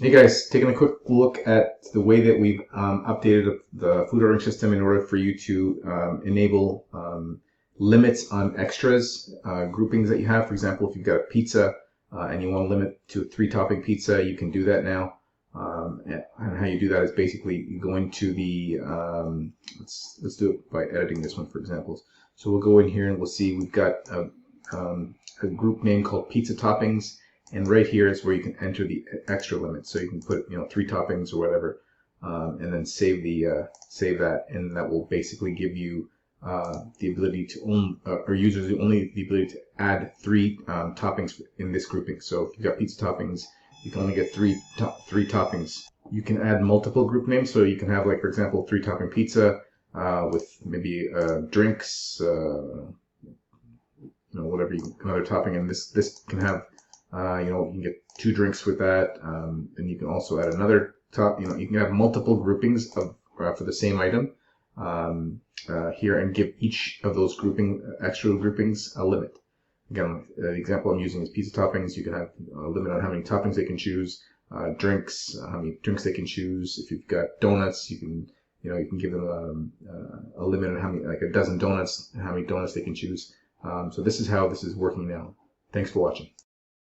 Hey guys, taking a quick look at the way that we've updated the food ordering system in order for you to enable limits on extras, groupings that you have. For example, if you've got a pizza and you want to limit to a 3-topping pizza, you can do that now. And how you do that is basically you go into the, let's do it by editing this one, for example. So we'll go in here and we'll see we've got a group name called pizza toppings. And right here is where you can enter the extra limit. So you can put, 3 toppings or whatever, and then save that, and that will basically give you the ability to own, or users only the ability to add 3 toppings in this grouping. So if you've got pizza toppings, you can only get three toppings. You can add multiple group names, so you can have, like, for example, 3-topping pizza with maybe drinks, whatever, another topping, and this can have. You can get 2 drinks with that, and you can also add another you can have multiple groupings of for the same item here, and give each of those extra groupings a limit. Again, the example I'm using is pizza toppings. You can have a limit on how many toppings they can choose. Drinks, how many drinks they can choose. If you've got donuts, you can give them a limit on how many, like a dozen donuts, and how many donuts they can choose. So this is how this is working now. Thanks for watching.